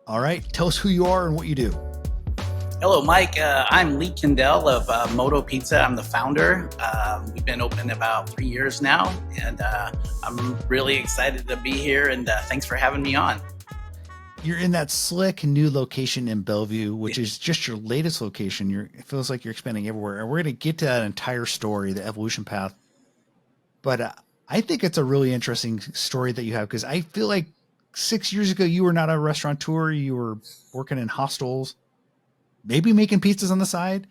All right, tell us who you are and what you do. Hello, Mike. I'm Lee Kendall of Moto Pizza. I'm the founder. We've been open about 3 years now, and I'm really excited to be here. And thanks for having me on. You're in that slick new location in Bellevue, Yeah. which is just your latest location. It feels like you're expanding everywhere, and we're going to get to that entire story, the evolution path. But I think it's a really interesting story that you have because I feel like 6 years ago you were not a restaurateur; you were working in hostels, maybe making pizzas on the side.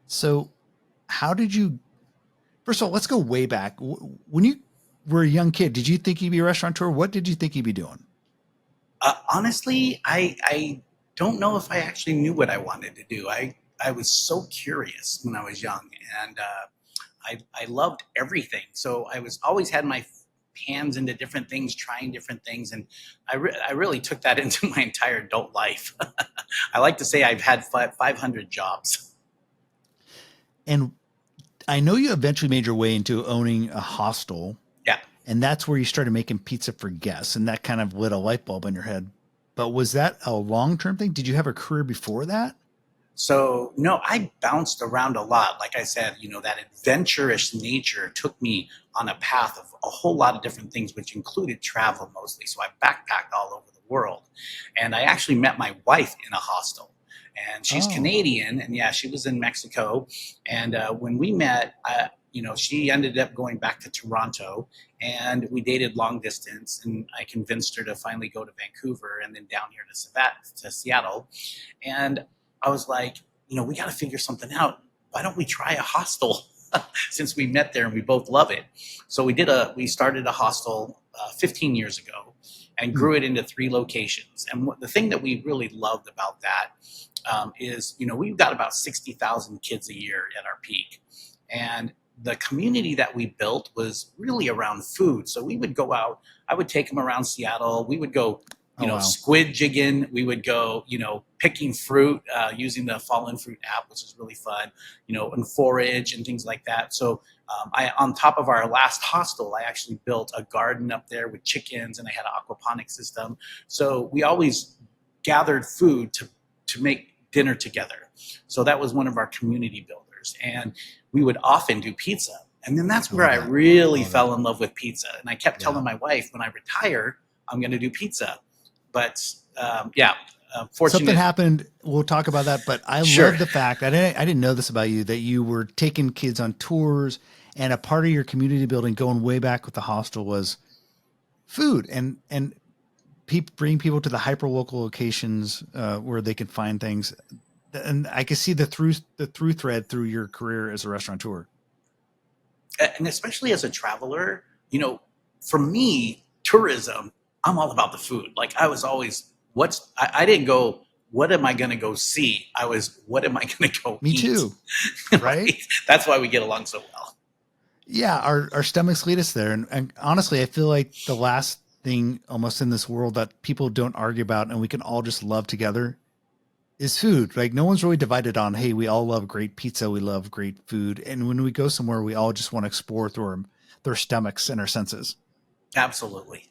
So, how did you? First of all, let's go way back. When you were a young kid, did you think you'd be a restaurateur? What did you think you'd be doing? Honestly, I don't know if I actually knew what I wanted to do. I was so curious when I was young, and I loved everything. So I was always had my hands into different things, trying different things, and I really took that into my entire adult life. I like to say I've had 500 jobs. And I know you eventually made your way into owning a hostel, Yeah. and that's where you started making pizza for guests, and that kind of lit a light bulb in your head. But was that a long term thing? Did you have a career before that? So no, I bounced around a lot. Like I said, that adventurous nature took me on a path of a whole lot of different things, which included travel mostly. So I backpacked all over the world, and I actually met my wife in a hostel. And she's Oh, Canadian, and yeah, she was in Mexico. And when we met, she ended up going back to Toronto, and we dated long distance. And I convinced her to finally go to Vancouver and then down here to Seattle. And I was like, we got to figure something out. Why don't we try a hostel since we met there and we both love it? So we started a hostel 15 years ago and hmm. grew it into 3 locations. And the thing that we really loved about that is, we've got about 60,000 kids a year at our peak. And the community that we built was really around food. So we would go out, I would take them around Seattle. We would go, Oh, wow. squid jigging. We would go, picking fruit using the Fallen Fruit app, which is really fun, and forage and things like that. So on top of our last hostel, I actually built a garden up there with chickens, and I had an aquaponic system. So we always gathered food to make dinner together. So that was one of our community builders, and we would often do pizza. And then that's I where love I that. I really love that. fell in love with pizza. And I kept Yeah. telling my wife, when I retire, I'm going to do pizza. But yeah, Something fortunate. happened. We'll talk about that. But I Sure. love the fact I didn't know this about you that you were taking kids on tours, and a part of your community building going way back with the hostel was food and bring people to the hyper local locations where they can find things. And I can see the through thread through your career as a restaurateur. And especially as a traveler, for me, tourism, I'm all about the food. Like I was always, I didn't go, what am I going to go see? I was, what am I going to go Me eat? too, right? Right? That's why we get along so well. Yeah, our stomachs lead us there, and honestly, I feel like the last thing almost in this world that people don't argue about, and we can all just love together, is food. Like no one's really divided on, hey, we all love great pizza, we love great food, and when we go somewhere, we all just want to explore through their stomachs and our senses. Absolutely.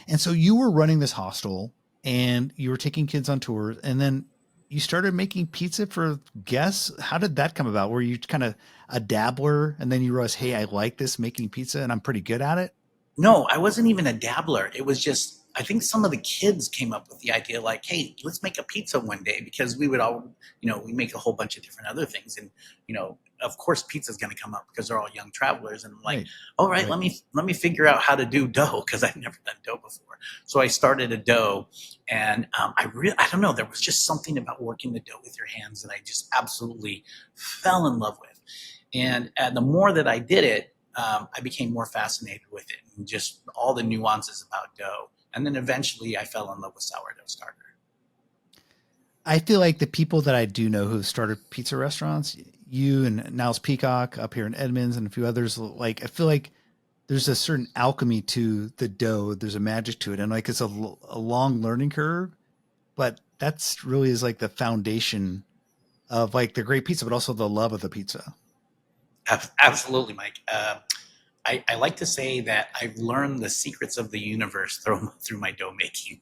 And so you were running this hostel, and you were taking kids on tours, and then you started making pizza for guests. How did that come about? Were you kind of a dabbler, and then you realized, hey, I like this making pizza, and I'm pretty good at it? No, I wasn't even a dabbler. It was just, I think some of the kids came up with the idea like, hey, let's make a pizza one day, because we would all, we make a whole bunch of different other things. And, of course pizza's going to come up because they're all young travelers. And I'm like, Right, all right, right. let me figure out how to do dough, because I've never done dough before. So I started a dough, and I don't know, there was just something about working the dough with your hands that I just absolutely fell in love with. And the more that I did it, I became more fascinated with it and just all the nuances about dough. And then eventually I fell in love with sourdough starter. I feel like the people that I do know who started pizza restaurants, you and Niles Peacock up here in Edmonds and a few others, like I feel like there's a certain alchemy to the dough. There's a magic to it, and like it's a long learning curve, but that's really is like the foundation of like the great pizza, but also the love of the pizza. Absolutely, Mike. I like to say that I've learned the secrets of the universe through my dough making.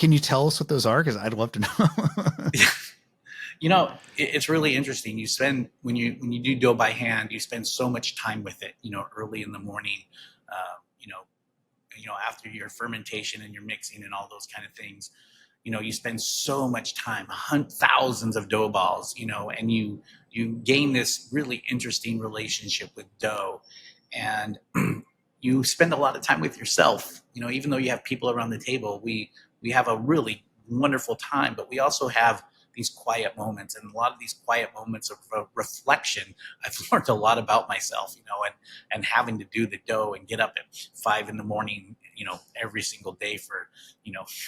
Can you tell us what those are? Because I'd love to know. It's really interesting. You spend when you do dough by hand, you spend so much time with it. Early in the morning, uh, you know, after your fermentation and your mixing and all those kind of things. You spend so much time, hunt thousands of dough balls. And you gain this really interesting relationship with dough, and you spend a lot of time with yourself. Even though you have people around the table, we have a really wonderful time, but we also have these quiet moments, and a lot of these quiet moments of reflection. I've learned a lot about myself, and having to do the dough and get up at 5 in the morning, every single day for,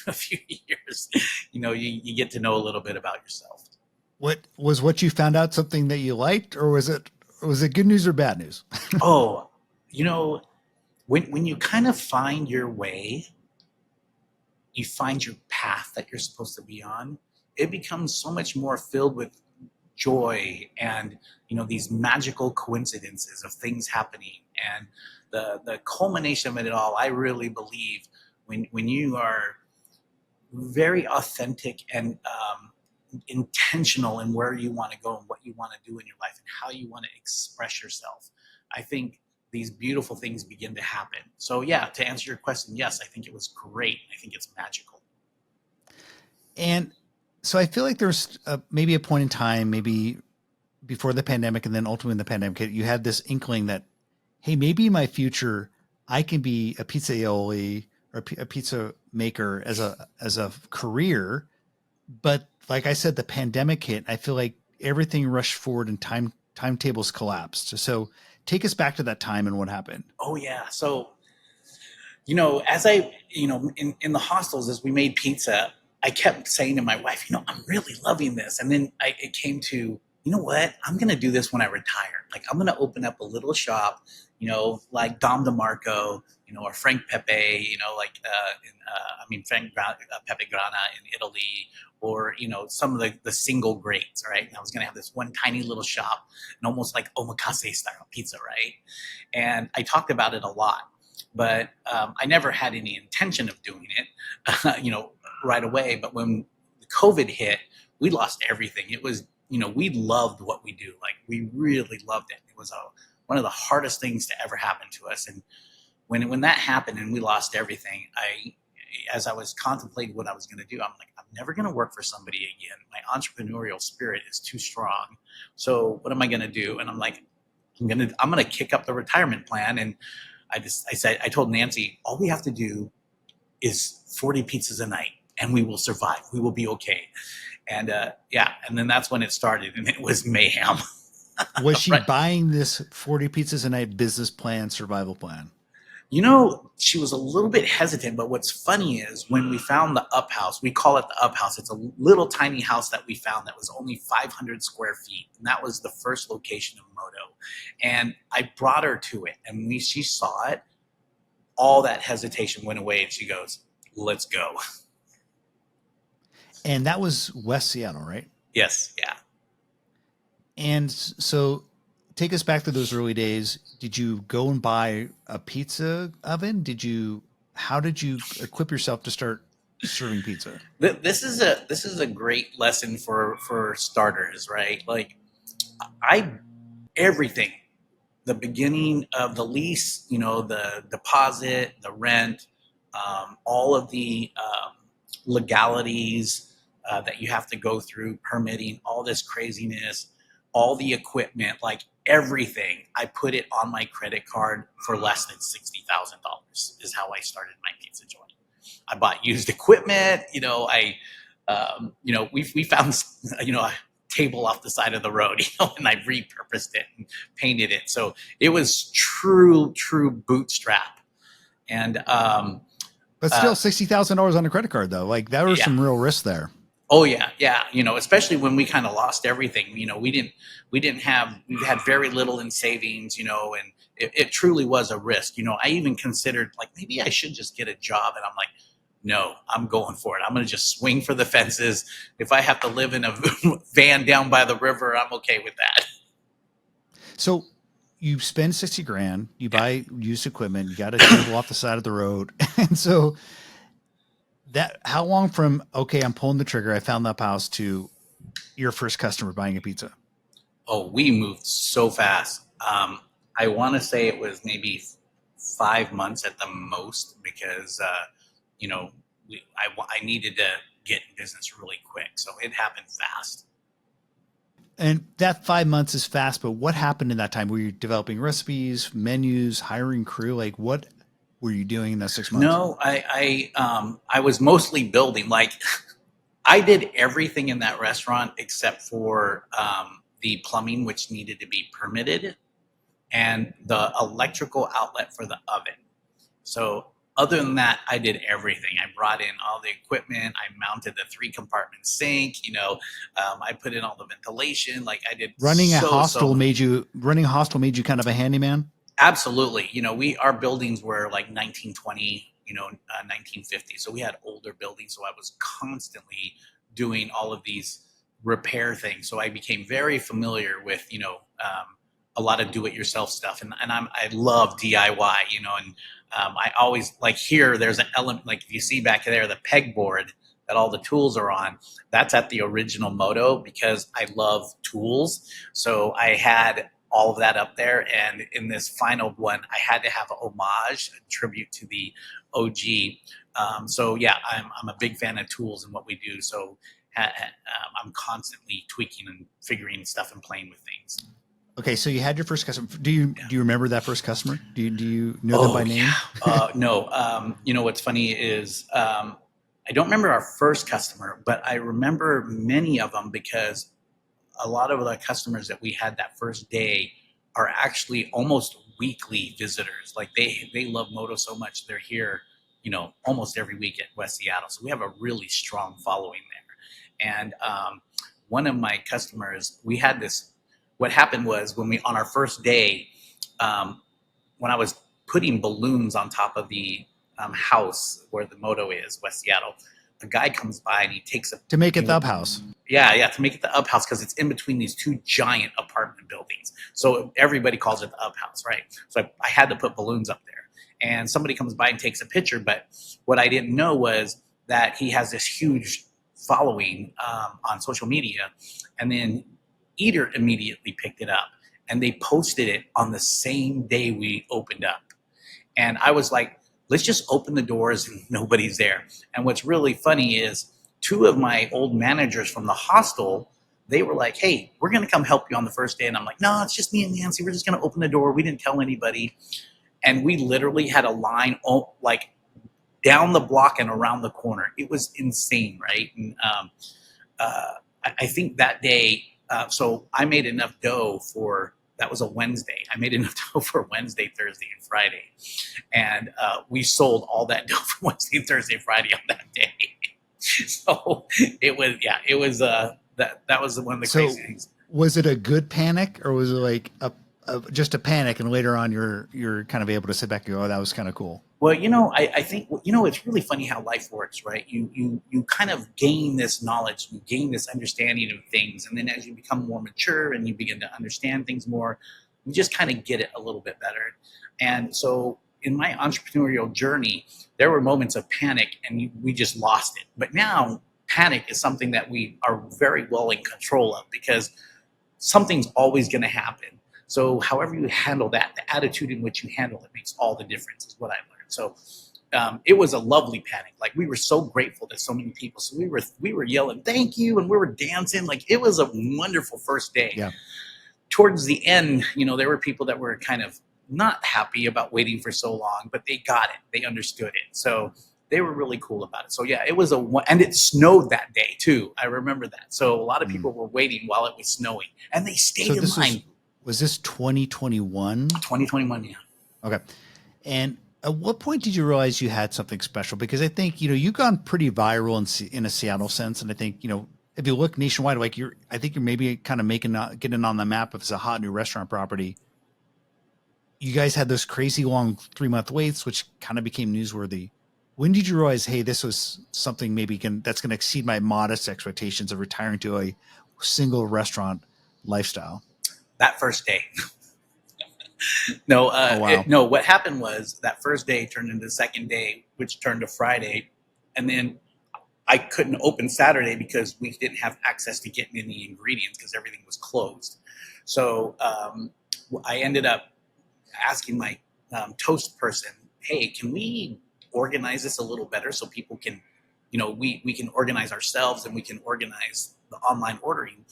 a few years, you get to know a little bit about yourself. What you found out something that you liked, or was it good news or bad news? Oh, you know, when you kind of find your way, you find your path that you're supposed to be on, it becomes so much more filled with joy and these magical coincidences of things happening, and the culmination of it all. I really believe when you are very authentic and intentional in where you want to go and what you want to do in your life and how you want to express yourself, I think these beautiful things begin to happen. So yeah, to answer your question, yes, I think it was great. I think it's magical. And so I feel like there's maybe a point in time, maybe before the pandemic and then ultimately in the pandemic, you had this inkling that, hey, maybe in my future I can be a pizzaioli or a pizza maker as a career. But like I said, the pandemic hit. I feel like everything rushed forward and timetables collapsed. So take us back to that time and what happened. Oh yeah. So as in the hostels, as we made pizza, I kept saying to my wife, I'm really loving this. And then it came to, what? I'm going to do this when I retire. Like, I'm going to open up a little shop, like Dom DeMarco, or Frank Pepe, Pepe Grana in Italy, or, some of the single greats, right? And I was going to have this one tiny little shop and almost like omakase style pizza, right? And I talked about it a lot, but I never had any intention of doing it, right away. But when the COVID hit, we lost everything. It was, we loved what we do. Like, we really loved it. It was one of the hardest things to ever happen to us. And when that happened and we lost everything, as I was contemplating what I was going to do, I'm like, I'm never going to work for somebody again. My entrepreneurial spirit is too strong. So what am I going to do? And I'm like, I'm going to kick up the retirement plan. And I told Nancy, all we have to do is 40 pizzas a night and we will survive. We will be okay. And and then that's when it started, and it was mayhem. Was she Right. buying this 40 pizzas a night business plan, survival plan? She was a little bit hesitant, but what's funny is when we found the Up House, we call it the Up House. It's a little tiny house that we found that was only 500 square feet. And that was the first location of Moto. And I brought her to it, and she saw it. All that hesitation went away, and she goes, let's go. And that was West Seattle, right? Yes. Yeah. And so take us back to those early days. Did you go and buy a pizza oven? How did you equip yourself to start serving pizza? This is a great lesson for starters, right? Like, everything, the beginning of the lease, the deposit, the rent, all of the legalities that you have to go through, permitting, all this craziness, all the equipment, like everything, I put it on my credit card for less than $60,000 is how I started my pizza joint. I bought used equipment, we found, a table off the side of the road, and I repurposed it and painted it. So it was true bootstrap. And, but still $60,000 on a credit card though. Like, there was some real risk there. Oh yeah. Yeah. Especially when we kind of lost everything, we had very little in savings, and it truly was a risk. I even considered, like, maybe I should just get a job, and I'm like, no, I'm going for it. I'm going to just swing for the fences. If I have to live in a van down by the river, I'm okay with that. So you spend 60 grand, you buy used equipment, you got a table off the side of the road. And so that how long from okay, I'm pulling the trigger, I found that house to your first customer buying a pizza? Oh, we moved so fast. I want to say it was maybe 5 months at the most because, you know, I needed to get in business really quick. So it happened fast. And that 5 months is fast, but what happened in that time? Were you developing recipes, menus, hiring crew? Like what were you doing in that 6 months? No, I was mostly building. Like I did everything in that restaurant except for the plumbing, which needed to be permitted, and the electrical outlet for the oven. So other than that, I did everything. I brought in all the equipment. I mounted the 3 compartment sink. I put in all the ventilation. Like I did so Running a hostel made you kind of a handyman. absolutely. Our buildings were like 1920, 1950. So we had older buildings. So I was constantly doing all of these repair things. So I became very familiar with, a lot of do-it-yourself stuff, and I love DIY, and I always like here. There's an element like if you see back there the pegboard that all the tools are on. That's at the original Moto because I love tools. So I had all of that up there, and in this final one, I had to have a homage, a tribute to the OG. So yeah, I'm a big fan of tools and what we do. So I'm constantly tweaking and figuring stuff and playing with things. Okay, so you had your first customer. Do you remember that first customer? Do you know them Oh by yeah. name? No. What's funny is I don't remember our first customer, but I remember many of them because a lot of the customers that we had that first day are actually almost weekly visitors. Like they love Moto so much they're here, almost every week at West Seattle. So we have a really strong following there. And one of my customers, we had this. What happened was when we on our first day, when I was putting balloons on top of the house where the Moto is, West Seattle, a guy comes by and he takes a To make it the Up House. yeah, to make it the Up House because it's in between these two giant apartment buildings. So everybody calls it the Up House, right? So I had to put balloons up there, and somebody comes by and takes a picture. But what I didn't know was that he has this huge following on social media, and then Eater immediately picked it up and they posted it on the same day we opened up. And I was like, let's just open the doors and nobody's there. And what's really funny is two of my old managers from the hostel, they were like, hey, we're going to come help you on the first day. And I'm like, no, it's just me and Nancy. We're just going to open the door. We didn't tell anybody. And we literally had a line like down the block and around the corner. It was insane, right? And I think that day, so I made enough dough for that was a Wednesday. I made enough dough for Wednesday, Thursday, and Friday, and we sold all that dough for Wednesday, Thursday, Friday on that day. So it was that was one of the So crazy things. was it a good panic or was it like just a panic and later on you're kind of able to sit back and go, oh, that was kind of cool? Well, I think it's really funny how life works, right? You kind of gain this knowledge, you gain this understanding of things, and then as you become more mature and you begin to understand things more, you just kind of get it a little bit better. And so, in my entrepreneurial journey, there were moments of panic, and we just lost it. But now, panic is something that we are very well in control of because something's always going to happen. So, however you handle that, the attitude in which you handle it makes all the difference, is what I learned. So it was a lovely panic. Like we were so grateful to so many people. So we were yelling, thank you. And we were dancing. Like it was a wonderful first day. Yeah. Towards the end, there were people that were kind of not happy about waiting for so long, but they got it. They understood it. So they were really cool about it. So yeah, it was and it snowed that day too. I remember that. So a lot of people were waiting while it was snowing and they stayed in line. Was this 2021? 2021, yeah. Okay. And at what point did you realize you had something special? Because I think, you've gone pretty viral in a Seattle sense. And I think, if you look nationwide, like I think you're maybe kind of getting on the map if it's a hot new restaurant property. You guys had those crazy long 3-month waits, which kind of became newsworthy. When did you realize, hey, this was something that's going to exceed my modest expectations of retiring to a single restaurant lifestyle? That first day. No, oh, wow. No. What happened was that first day turned into the second day, which turned to Friday, and then I couldn't open Saturday because we didn't have access to getting any ingredients because everything was closed. So I ended up asking my toast person, hey, can we organize this a little better so people can, we can organize ourselves and we can organize the online ordering.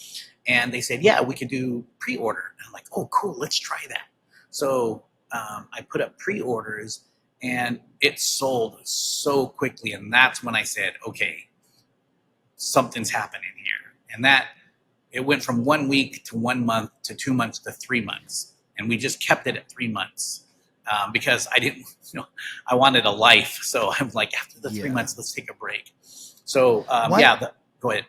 And they said, yeah, we could do pre-order. And I'm like, oh, cool, let's try that. So I put up pre-orders and it sold so quickly. And that's when I said, okay, something's happening here. And that it went from 1 week to 1 month to 2 months to 3 months. And we just kept it at 3 months because I didn't, I wanted a life. So I'm like, after the 3 months, let's take a break. So go ahead.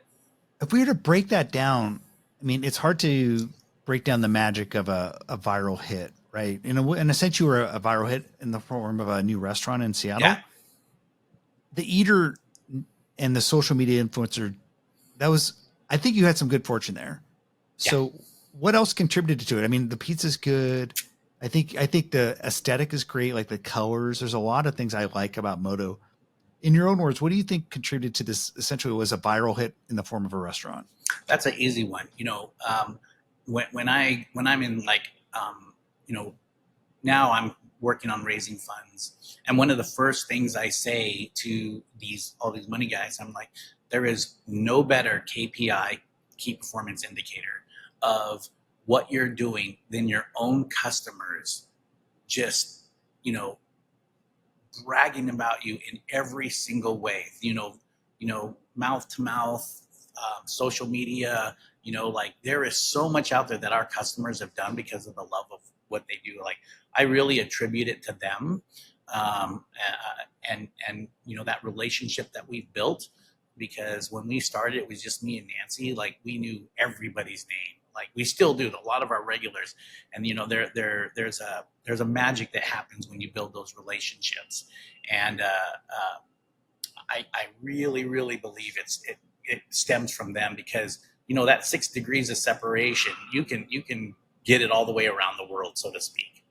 If we were to break that down, I mean, it's hard to break down the magic of a viral hit, right? In a sense, you were a viral hit in the form of a new restaurant in Seattle. Yeah. The eater and the social media influencer, I think you had some good fortune there. So what else contributed to it? I mean, the pizza's good. I think the aesthetic is great. Like the colors, there's a lot of things I like about Moto. In your own words, what do you think contributed to this? Essentially, was a viral hit in the form of a restaurant. That's an easy one. When I'm in now I'm working on raising funds, and one of the first things I say to all these money guys, I'm like, there is no better KPI, key performance indicator, of what you're doing than your own customers just bragging about you in every single way, mouth to mouth, social media, there is so much out there that our customers have done because of the love of what they do. Like, I really attribute it to them. And that relationship that we've built, because when we started, it was just me and Nancy. Like, we knew everybody's name. Like, we still do, a lot of our regulars. And, there's a magic that happens when you build those relationships. And I really, really believe it stems from them, because, that 6 degrees of separation, you can get it all the way around the world, so to speak.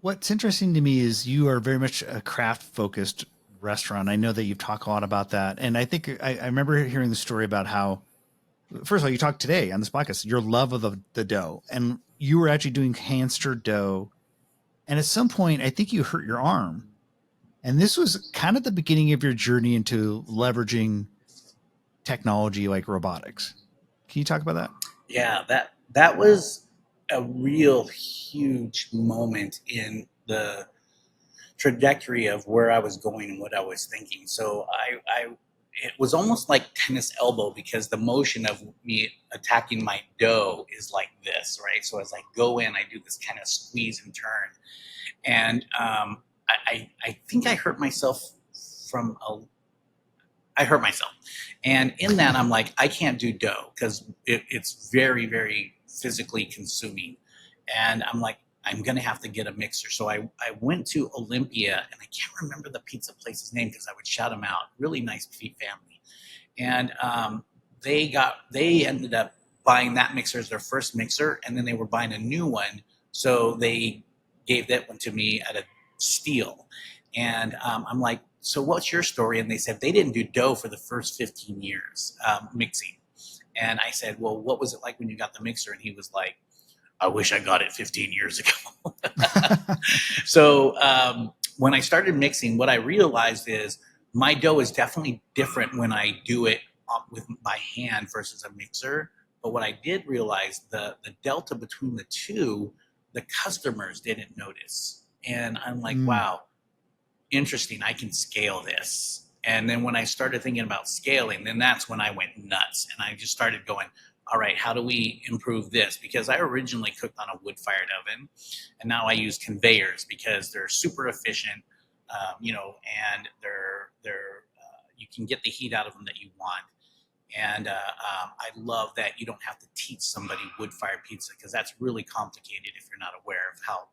What's interesting to me is you are very much a craft focused restaurant. I know that you've talked a lot about that. And I think I remember hearing the story about how, first of all, you talked today on this podcast, your love of the dough, and you were actually doing hand stirred dough. And at some point, I think you hurt your arm. And this was kind of the beginning of your journey into leveraging technology like robotics. Can you talk about that? Yeah, that was a real huge moment in the trajectory of where I was going and what I was thinking. So it was almost like tennis elbow, because the motion of me attacking my dough is like this, right? So as I go in, I do this kind of squeeze and turn. And I think I hurt myself And in that, I'm like, I can't do dough because it's very, very physically consuming. And I'm like, I'm going to have to get a mixer. So I went to Olympia, and I can't remember the pizza place's name because I would shout them out. Really nice family. And they ended up buying that mixer as their first mixer, and then they were buying a new one. So they gave that one to me at a steal. And I'm like, so what's your story? And they said they didn't do dough for the first 15 years mixing. And I said, well, what was it like when you got the mixer? And he was like, I wish I got it 15 years ago. So when I started mixing, what I realized is my dough is definitely different when I do it with my hand versus a mixer. But what I did realize, the delta between the two, the customers didn't notice. And I'm like, wow, interesting. I can scale this. And then when I started thinking about scaling, then that's when I went nuts. And I just started going, all right, how do we improve this? Because I originally cooked on a wood-fired oven, and now I use conveyors because they're super efficient, and you can get the heat out of them that you want. And I love that you don't have to teach somebody wood-fired pizza, because that's really complicated if you're not aware of how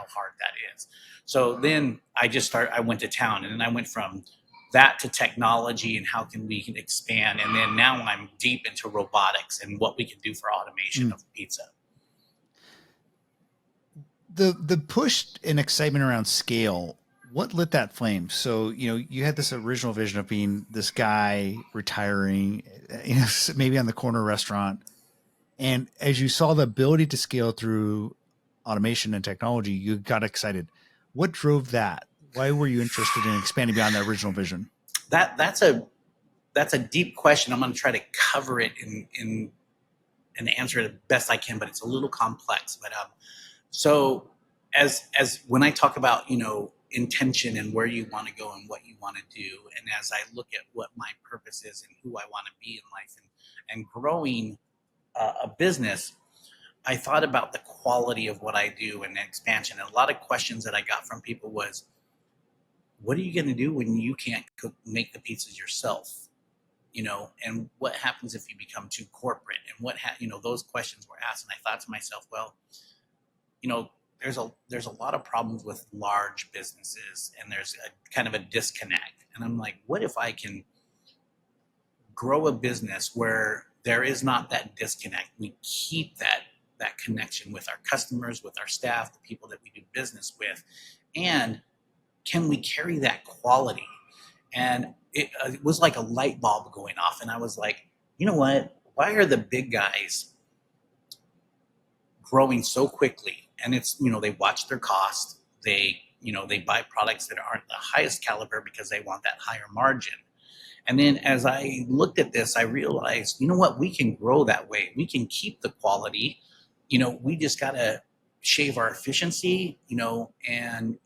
hard that is. So then I went to town, and then I went from that to technology and how we can expand. And then now I'm deep into robotics and what we can do for automation of pizza. The push and excitement around scale What lit that flame? So, you had this original vision of being this guy retiring, maybe on the corner restaurant. And as you saw the ability to scale through automation and technology, you got excited. What drove that? Why were you interested in expanding beyond that original vision? That's a deep question. I'm going to try to cover it in and answer it the best I can, but it's a little complex. But so as when I talk about intention and where you want to go and what you want to do, and as I look at what my purpose is and who I want to be in life, and growing a business, I thought about the quality of what I do and the expansion. And a lot of questions that I got from people was, what are you going to do when you can't make the pizzas yourself? And what happens if you become too corporate, and those questions were asked. And I thought to myself, well, there's a lot of problems with large businesses, and there's a kind of a disconnect. And I'm like, what if I can grow a business where there is not that disconnect? We keep that connection with our customers, with our staff, the people that we do business with, and can we carry that quality? And it was like a light bulb going off, and I was like, you know what? Why are the big guys growing so quickly? And it's they watch their cost. They buy products that aren't the highest caliber because they want that higher margin. And then as I looked at this, I realized, you know what? We can grow that way. We can keep the quality. We just got to shave our efficiency, and,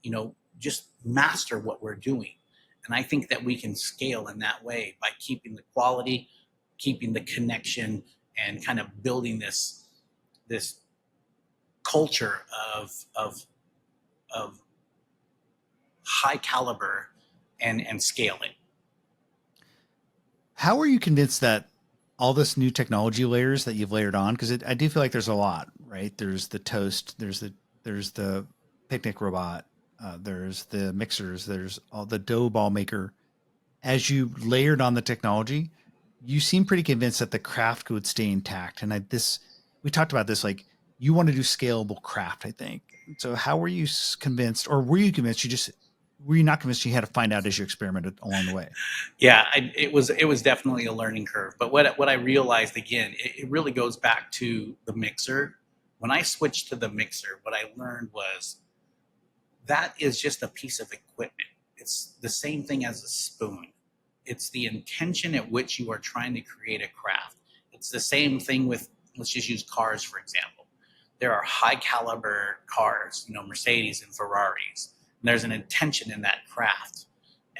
just master what we're doing. And I think that we can scale in that way by keeping the quality, keeping the connection, and kind of building this culture of high caliber and scaling. How are you convinced that all this new technology layers that you've layered on? Because I do feel like there's a lot, right? There's the toast, there's the picnic robot, there's the mixers, there's all the dough ball maker. As you layered on the technology, you seem pretty convinced that the craft would stay intact. And we talked about this, like you want to do scalable craft, I think. So how were you convinced, or were you convinced were you not convinced? You had to find out as you experimented along the way? Yeah, it was definitely a learning curve. But what I realized, again, it really goes back to the mixer. When I switched to the mixer, what I learned was that is just a piece of equipment. It's the same thing as a spoon. It's the intention at which you are trying to create a craft. It's the same thing with, let's just use cars, for example. There are high caliber cars, Mercedes and Ferraris, and there's an intention in that craft.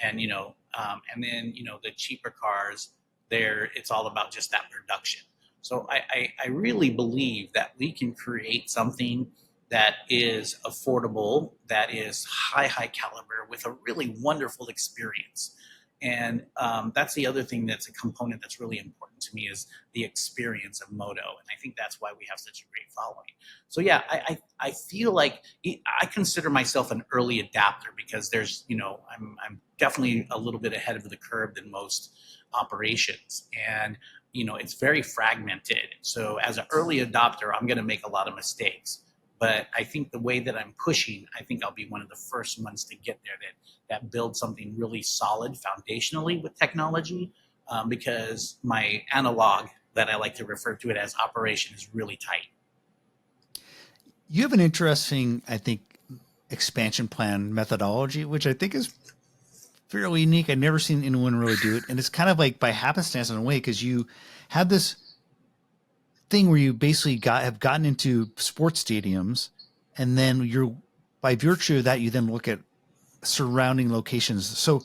And then, the cheaper cars, it's all about just that production. So I really believe that we can create something that is affordable, that is high caliber, with a really wonderful experience. And that's the other thing that's a component that's really important to me, is the experience of Moto. And I think that's why we have such a great following. So yeah, I feel like I consider myself an early adapter, because I'm definitely a little bit ahead of the curve than most operations. And it's very fragmented. So as an early adopter, I'm going to make a lot of mistakes. But I think the way that I'm pushing, I think I'll be one of the first ones to get there that build something really solid foundationally with technology, because my analog, that I like to refer to it as, operation, is really tight. You have an interesting, I think, expansion plan methodology, which I think is fairly unique. I've never seen anyone really do it. And it's kind of like by happenstance in a way, because you have this thing where you basically have gotten into sports stadiums, and then by virtue of that, you then look at surrounding locations. So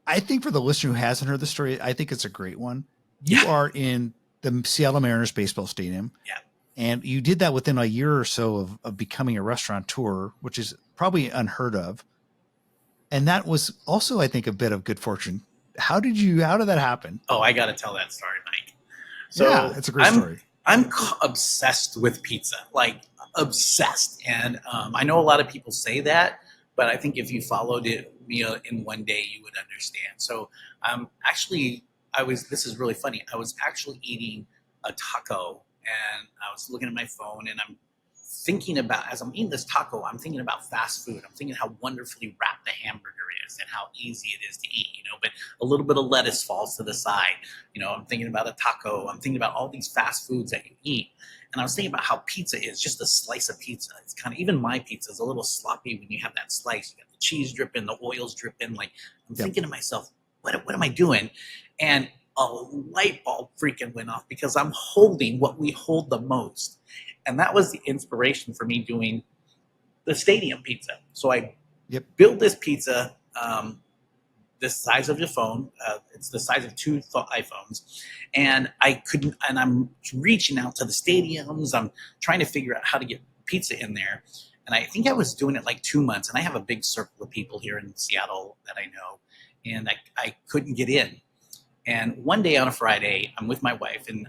I think for the listener who hasn't heard the story, I think it's a great one. You Yeah. are in the Seattle Mariners baseball stadium. Yeah. And you did that within a year or so of becoming a restaurateur, which is probably unheard of. And that was also, I think, a bit of good fortune. How did that happen? Oh, I got to tell that story, Mike. Yeah, So it's a great story. I'm obsessed with pizza, like obsessed. And I know a lot of people say that, but I think if you followed me in one day, you would understand. So actually, this is really funny. I was actually eating a taco, and I was looking at my phone, and I'm thinking about, as I'm eating this taco, I'm thinking about fast food. I'm thinking how wonderfully wrapped the hamburger is and how easy it is to eat, but a little bit of lettuce falls to the side. I'm thinking about a taco. I'm thinking about all these fast foods that you eat. And I was thinking about how pizza is just a slice of pizza. It's kind of, even my pizza is a little sloppy when you have that slice. You got the cheese dripping, the oils dripping. Like, I'm thinking to myself, what am I doing? And a light bulb freaking went off because I'm holding what we hold the most. And that was the inspiration for me doing the stadium pizza. So I built this pizza, this size of your phone. It's the size of two iPhones. And I'm reaching out to the stadiums. I'm trying to figure out how to get pizza in there. And I think I was doing it like 2 months. And I have a big circle of people here in Seattle that I know. And I couldn't get in. And one day on a Friday, I'm with my wife, and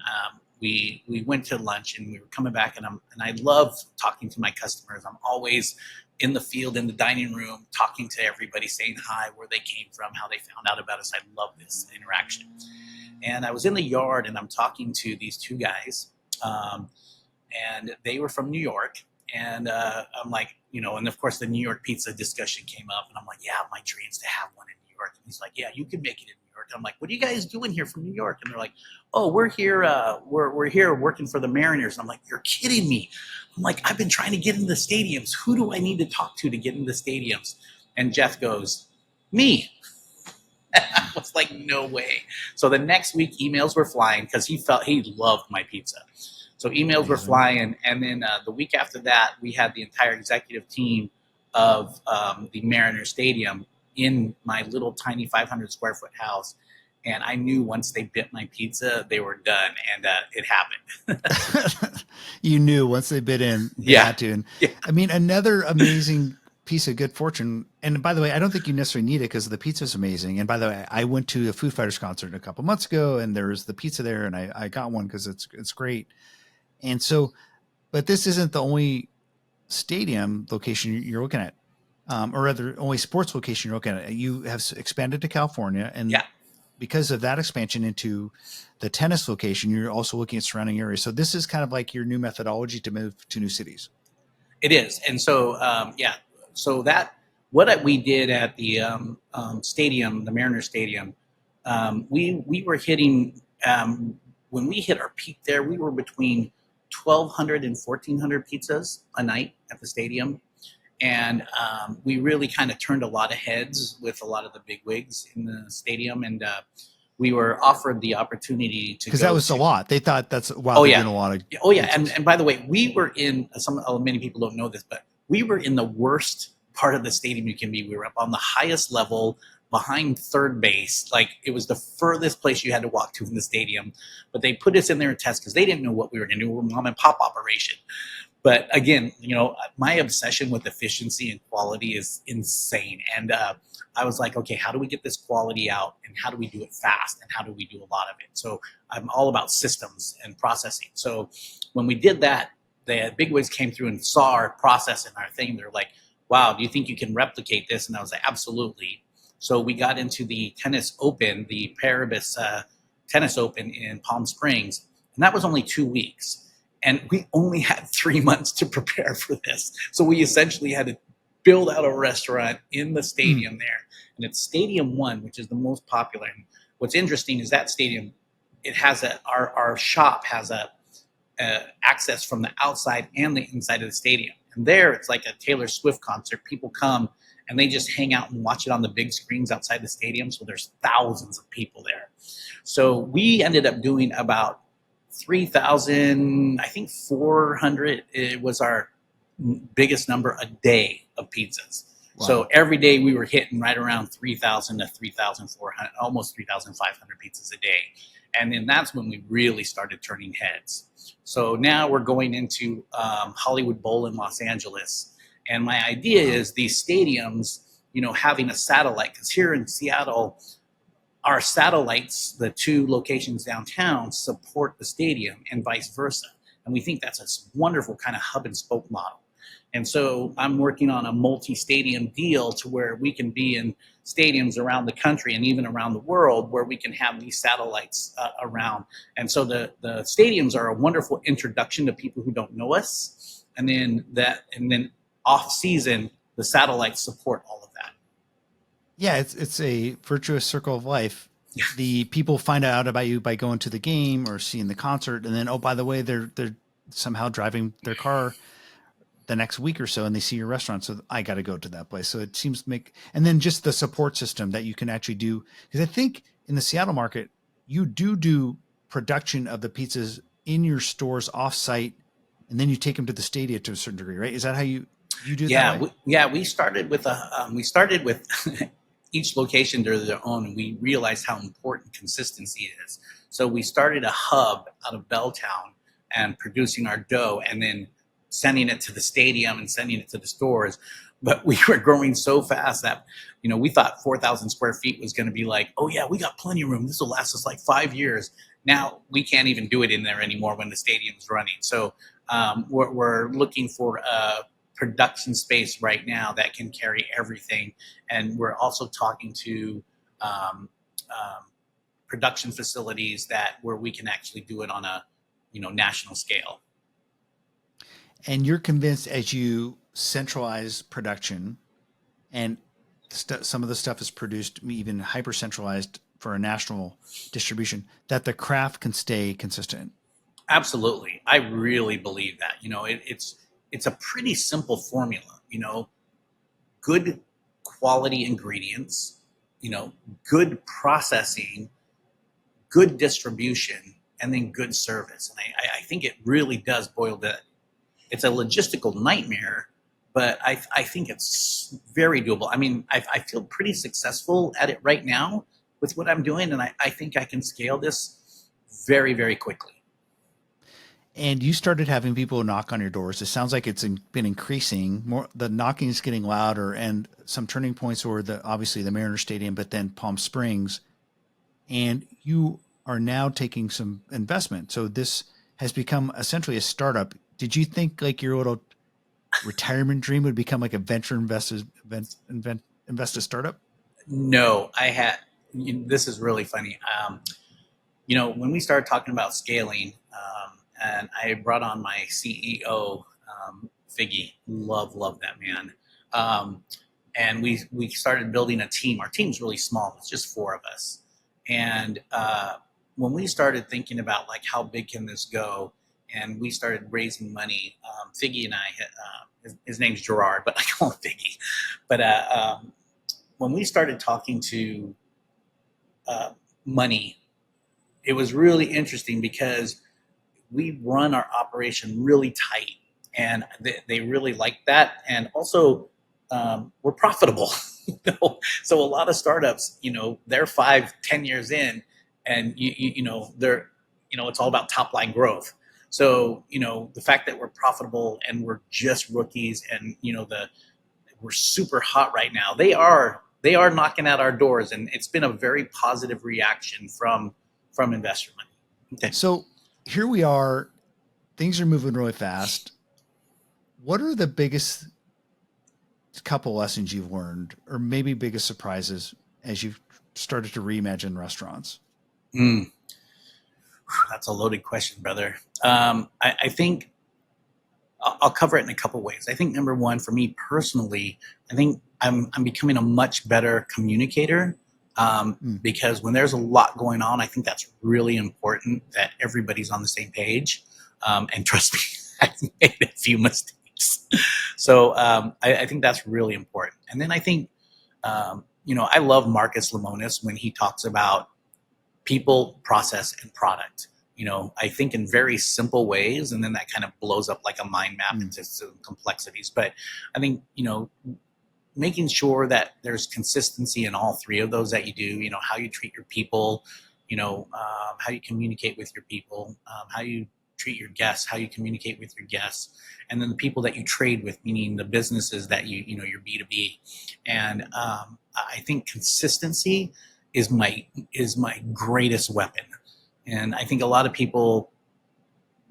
we went to lunch, and we were coming back, and I love talking to my customers. I'm always in the field, in the dining room, talking to everybody, saying hi, where they came from, how they found out about us. I love this interaction. And I was in the yard, and I'm talking to these two guys, and they were from New York. And I'm like, and of course the New York pizza discussion came up, and I'm like, yeah, my dream's to have one in New York. And he's like, yeah, you can make it in New York. And I'm like, what are you guys doing here from New York? And they're like, oh, we're here, we're here working for the Mariners. And I'm like, you're kidding me. I'm like, I've been trying to get into the stadiums. Who do I need to talk to get into the stadiums? And Jeff goes, me. I was like, no way. So the next week, emails were flying because he loved my pizza. So emails were flying. And then the week after that, we had the entire executive team of the Mariner Stadium in my little tiny 500 square foot house. And I knew once they bit my pizza, they were done. And it happened. You knew once they bit in, they had to. And, I mean, another amazing piece of good fortune. And by the way, I don't think you necessarily need it because the pizza is amazing. And by the way, I went to a Foo Fighters concert a couple months ago, and there was the pizza there, and I got one because it's great. And so, but this isn't the only stadium location you're looking at, or rather only sports location you're looking at. You have expanded to California, and because of that expansion into the tennis location, you're also looking at surrounding areas. So this is kind of like your new methodology to move to new cities. It is. And so, so that what we did at the stadium, the Mariner Stadium, we were hitting, when we hit our peak there, we were between 1,200 and 1,400 pizzas a night at the stadium. And we really kind of turned a lot of heads with a lot of the big wigs in the stadium. And we were offered the opportunity to, because that was a lot. They thought that's, wow, they're doing a lot of. Oh yeah. And by the way, we were in many people don't know this, but we were in the worst part of the stadium you can be. We were up on the highest level behind third base. Like, it was the furthest place you had to walk to in the stadium, but they put us in there to test because they didn't know what we were going to do. We were a mom and pop operation. But again, my obsession with efficiency and quality is insane. And I was like, okay, how do we get this quality out, and how do we do it fast, and how do we do a lot of it? So I'm all about systems and processing. So when we did that, the bigwigs came through and saw our process and our thing. They're like, wow, do you think you can replicate this? And I was like, absolutely. So we got into the tennis open, the Paribus Tennis Open in Palm Springs, and that was only 2 weeks. And we only had 3 months to prepare for this. So we essentially had to build out a restaurant in the stadium there. And it's Stadium One, which is the most popular. And what's interesting is that stadium, it has our shop has access from the outside and the inside of the stadium. And there, it's like a Taylor Swift concert. People come and they just hang out and watch it on the big screens outside the stadium. So there's thousands of people there. So we ended up doing about 3,000, I think 400. It was our biggest number a day of pizzas. Wow. So every day we were hitting right around 3,000 to 3,400, almost 3,500 pizzas a day. And then that's when we really started turning heads. So now we're going into Hollywood Bowl in Los Angeles. And my idea is these stadiums, having a satellite, because here in Seattle, our satellites, the two locations downtown, support the stadium and vice versa. And we think that's a wonderful kind of hub and spoke model. And so I'm working on a multi-stadium deal to where we can be in stadiums around the country and even around the world where we can have these satellites around. And so the stadiums are a wonderful introduction to people who don't know us. and then off season, the satellites support all of that. Yeah, it's a virtuous circle of life. Yeah. The people find out about you by going to the game or seeing the concert, and then, oh, by the way, they're somehow driving their car the next week or so, and they see your restaurant, so I got to go to that place. So it seems to make, and then just the support system that you can actually do, because I think in the Seattle market, you do production of the pizzas in your stores offsite, and then you take them to the stadia to a certain degree, right? Is that how you do it? Yeah, that way? we started with each location to their own, and we realized how important consistency is. So we started a hub out of Belltown and producing our dough, and then sending it to the stadium and sending it to the stores. But we were growing so fast that, we thought 4,000 square feet was going to be like, oh yeah, we got plenty of room. This will last us like 5 years. Now we can't even do it in there anymore when the stadium's running. So we're looking for a production space right now that can carry everything. And we're also talking to production facilities where we can actually do it on a, national scale. And you're convinced, as you centralize production and some of the stuff is produced even hyper centralized for a national distribution, that the craft can stay consistent. Absolutely. I really believe that. It's a pretty simple formula, good quality ingredients, good processing, good distribution, and then good service. And I think it really does boil down. It's a logistical nightmare, but I think it's very doable. I mean, I feel pretty successful at it right now with what I'm doing, and I think I can scale this very, very quickly. And you started having people knock on your doors. It sounds like it's been increasing. More, the knocking is getting louder, and some turning points were obviously the Mariner Stadium, but then Palm Springs. And you are now taking some investment. So this has become essentially a startup. Did you think like your little retirement dream would become like a venture investor startup? No, this is really funny. When we started talking about scaling, and I brought on my CEO, Figgy, love that man. And we started building a team. Our team's really small. It's just 4 of us. And when we started thinking about like how big can this go, and we started raising money, Figgy and I, his name's Gerard, but I call him Figgy. But when we started talking to money, it was really interesting because we run our operation really tight, and they really like that. And also, we're profitable. So a lot of startups, they're 5-10 years in, and they're, it's all about top line growth. So, the fact that we're profitable and we're just rookies, and we're super hot right now. They are knocking at our doors, and it's been a very positive reaction from investor money. Okay. So here we are, things are moving really fast. What are the biggest couple lessons you've learned, or maybe biggest surprises as you've started to reimagine restaurants? That's a loaded question, brother. I think I'll cover it in a couple ways. I think number one, for me personally, I think I'm becoming a much better communicator, because when there's a lot going on, I think that's really important that everybody's on the same page. And trust me, I've made a few mistakes. So I think that's really important. And then I think, I love Marcus Lemonis when he talks about people, process, and product. I think in very simple ways, and then that kind of blows up like a mind map into some complexities. But I think, making sure that there's consistency in all 3 of those that you do, how you treat your people, how you communicate with your people, how you treat your guests, how you communicate with your guests, and then the people that you trade with, meaning the businesses that your B2B. And I think consistency is my greatest weapon. And I think a lot of people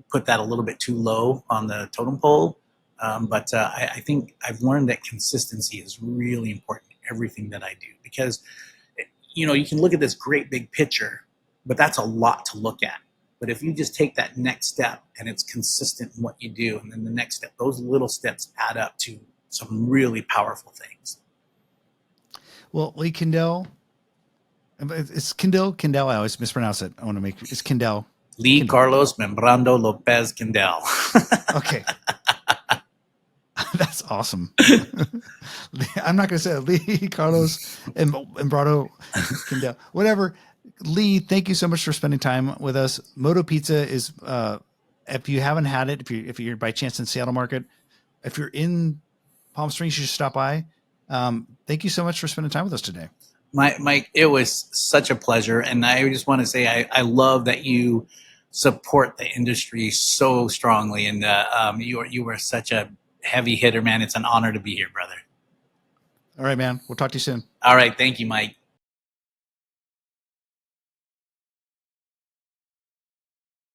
put that a little bit too low on the totem pole. But I think I've learned that consistency is really important in everything that I do, because, you can look at this great big picture, but that's a lot to look at. But if you just take that next step and it's consistent in what you do, and then the next step, those little steps add up to some really powerful things. Well, Lee Kindell, it's Kindell. I always mispronounce it. I want to make it's Kindell. Lee Carlos Membrando Lopez Kindell. Okay. That's awesome. I'm not going to say it. Lee Carlos and Embrado Kindell. Whatever. Lee, thank you so much for spending time with us. Moto Pizza is, if you haven't had it, if you're by chance in Seattle Market, if you're in Palm Springs, you should stop by. Thank you so much for spending time with us today. Mike, it was such a pleasure. And I just want to say, I love that you support the industry so strongly. And you were such a heavy hitter, man. It's an honor to be here, brother. All right, man. We'll talk to you soon. All right. Thank you, Mike.